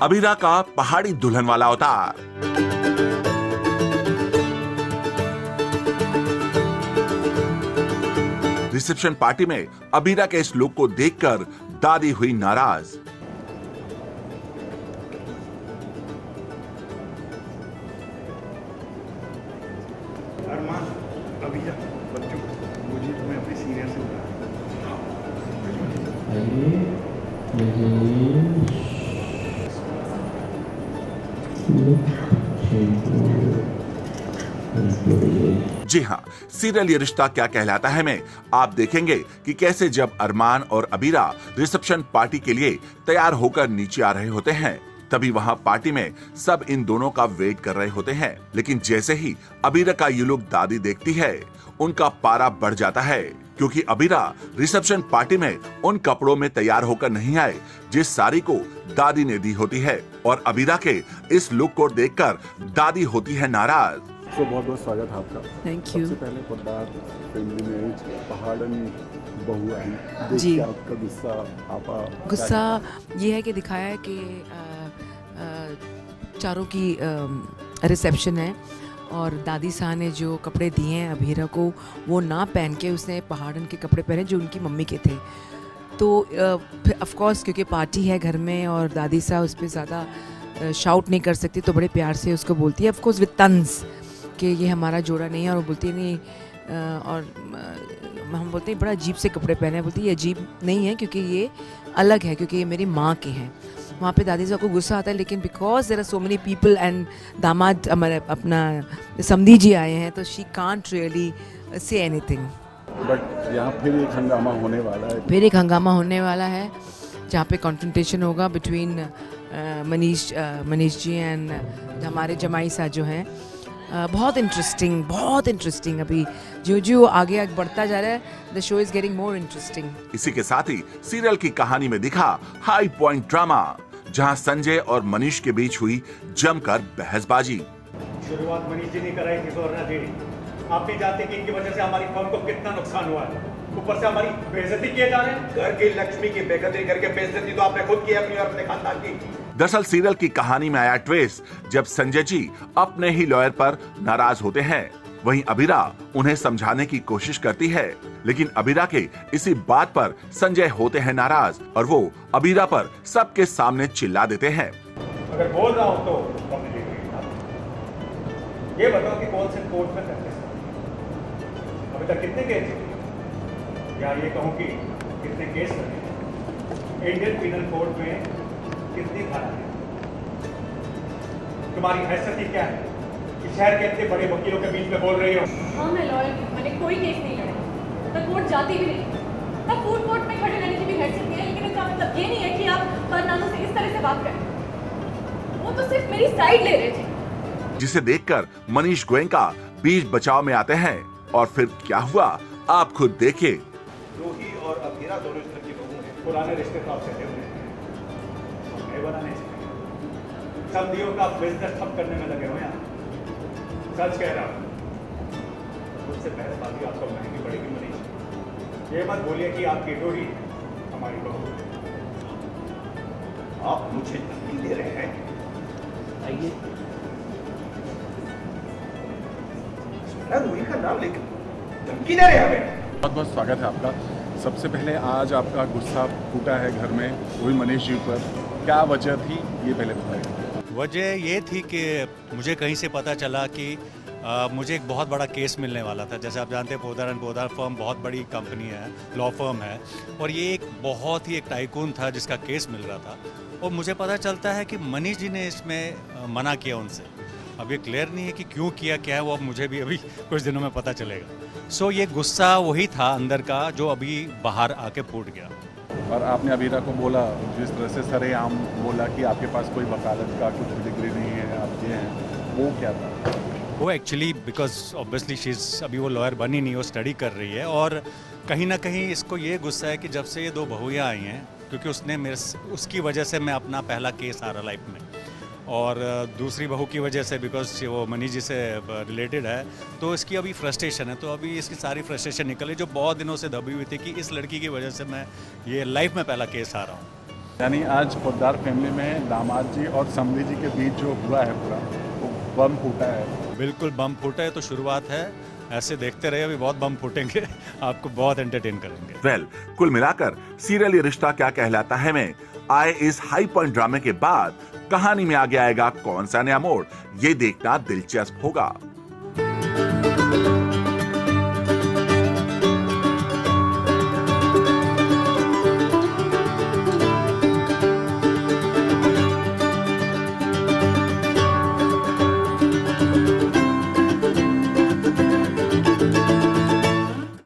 अबीरा का पहाड़ी दुल्हन वाला अवतार। रिसेप्शन पार्टी में अबीरा के इस लुक को देखकर दादी हुई नाराज। अरमान, अबीरा, बच्चों, मुझे तुम्हें अपने सीनियर से बुलाना है। जी हाँ, सीरियल ये रिश्ता क्या कहलाता है में आप देखेंगे कि कैसे जब अरमान और अबीरा रिसेप्शन पार्टी के लिए तैयार होकर नीचे आ रहे होते हैं, तभी वहां पार्टी में सब इन दोनों का वेट कर रहे होते हैं। लेकिन जैसे ही अबीरा का ये लुक दादी देखती है, उनका पारा बढ़ जाता है, क्योंकि अबीरा रिसेप्शन पार्टी में उन कपड़ों में तैयार होकर नहीं आए जिस साड़ी को दादी ने दी होती है, और अबीरा के इस लुक को देखकर दादी होती है नाराज। तो बहुत बहुत स्वागत है आपका। Thank you. सबसे पहले पद्दार फैमिली में पहाड़न बहू आई, देख जी। के आपका गुस्सा ये है कि दिखाया है कि चारों की रिसेप्शन है और दादी साहब ने जो कपड़े दिए हैं अबीरा को वो ना पहन के उसने पहाड़न के कपड़े पहने जो उनकी मम्मी के थे। तो ऑफ कोर्स क्योंकि पार्टी है घर में और दादी साहब उस पर ज़्यादा शाउट नहीं कर सकती, तो बड़े प्यार से उसको बोलती है ऑफ कोर्स विद तंज कि ये हमारा जोड़ा नहीं है, और वो बोलती नहीं और हम बोलते हैं बड़ा अजीब से कपड़े पहने, बोलती है ये अजीब नहीं है क्योंकि ये अलग है, क्योंकि ये मेरी माँ के हैं। वहाँ पे दादी साहब को गुस्सा आता है, लेकिन because there are so many people and दामाद हमारे अपना समधी जी आए हैं, तो she can't really say anything. But यहाँ फिर एक हंगामा होने वाला है। फिर एक हंगामा होने वाला है जहाँ पे कॉन्फ्रंटेशन होगा बिटवीन मनीष जी एंड हमारे जमाई साहब जो हैं। बहुत इंटरेस्टिंग अभी जो आगे बढ़ता जा रहा है, the show is getting more interesting. इसी के साथ ही सीरियल की कहानी में दिखा हाई पॉइंट ड्रामा, जहां संजय और मनीष के बीच हुई जमकर बहसबाजी। शुरुआत मनीष जी ने कराई थी सुवर्णा जी। आप भी जानते हैं कि इनकी वजह से हमारी फर्म को कितना नुकसान हुआ है, ऊपर से हमारी बेइज्जती किए जा रहे हैं। घर की लक्ष्मी की बेकदरी करके बेइज्जती तो आपने खुद की अपनी और अपने खानदान की। दरअसल सीरियल की कहानी में आया ट्विस्ट जब संजय जी अपने ही लॉयर पर नाराज होते हैं, वहीं अबीरा उन्हें समझाने की कोशिश करती है, लेकिन अबीरा के इसी बात पर संजय होते हैं नाराज और वो अबीरा पर सबके सामने चिल्ला देते हैं। अगर बोल रहा हूं तो ये बताओ कि कौन से कोर्ट में करते हैं, अभी तक कितने केस, या ये कहूं कि कितने केस लगे, इंडियन पिनल कोड में कितनी धारा है, तुम्हारी हैसियत ही क्या है कि शहर के इतने बड़े वकीलों के बीच में बोल रही हो? हाँ मैं लॉयर हूँ, मैंने कोई केस नहीं लड़ा, मैं कोर्ट जाती भी नहीं, तब फूड कोर्ट में खड़े रहने की भी हैसियत नहीं है, लेकिन इसका मतलब ये नहीं है कि आप परनामों से इस तरह से बात करें। वो तो सिर्फ मेरी साइड ले रहे थे। जिसे देखकर मनीष गोयनका बीच बचाव में आते हैं, और फिर क्या हुआ आप खुद देखिए। रूही और अबीरा दोनों इस तरह की बहू हैं, पुराने रिश्ते तो आपसे हुए बनाने समधियों का बिजनेस ठप करने में लगे हुए हैं। सच कह रहा हूं, मुझसे बहसबाजी आपको महंगी पड़ेगी मनीष। ये मत बोलिए कि आपकी रूही हमारी बहू है। आप मुझे धमकी दे रहे हैं? आइए, रूही का नाम लेकर धमकी दे रहे हैं हमें। बहुत बहुत स्वागत है आपका। सबसे पहले आज आपका गुस्सा फूटा है घर में, वही मनीष जी पर, क्या वजह थी ये पहले बताइए। वजह ये थी कि मुझे कहीं से पता चला कि मुझे एक बहुत बड़ा केस मिलने वाला था। जैसे आप जानते हैं पोदार एंड पोदार फर्म बहुत बड़ी कंपनी है, लॉ फर्म है, और ये एक बहुत ही एक टाइकून था जिसका केस मिल रहा था, और मुझे पता चलता है कि मनीष जी ने इसमें मना किया उनसे। अब ये क्लियर नहीं है कि क्यों किया, क्या है वो, अब मुझे भी अभी कुछ दिनों में पता चलेगा। सो ये गुस्सा वही था अंदर का जो अभी बाहर आके फूट गया। और आपने अबीरा को बोला जिस तरह से सरेआम बोला कि आपके पास कोई वकालत का कुछ डिग्री नहीं है, आप ये हैं, वो क्या था? वो actually because obviously she is अभी वो लॉयर बनी नहीं, वो स्टडी कर रही है, और कहीं ना कहीं इसको ये गुस्सा है कि जब से ये दो बहुएँ आई हैं, क्योंकि उसकी वजह से मैं अपना पहला केस आ रहा लाइफ में, और दूसरी बहू की वजह से बिकॉज वो मनीष जी से रिलेटेड है, तो इसकी अभी फ्रस्ट्रेशन है। तो अभी इसकी सारी फ्रस्ट्रेशन निकली जो बहुत दिनों से दबी हुई थी कि इस लड़की की वजह से मैं ये लाइफ में पहला केस आ रहा हूँ। यानी आज पोद्दार फैमिली में दामाद जी और समधी जी के बीच जो हुआ है पूरा वो बम फूटा है। बिल्कुल बम फूटा है तो शुरुआत है, ऐसे देखते रहे, अभी बहुत बम फूटेंगे, आपको बहुत एंटरटेन करेंगे। वेल, कुल मिलाकर सीरियल ये रिश्ता क्या कहलाता है में आए इस हाई पॉइंट ड्रामे के बाद कहानी में आगे आएगा कौन सा नया मोड़, ये देखना दिलचस्प होगा।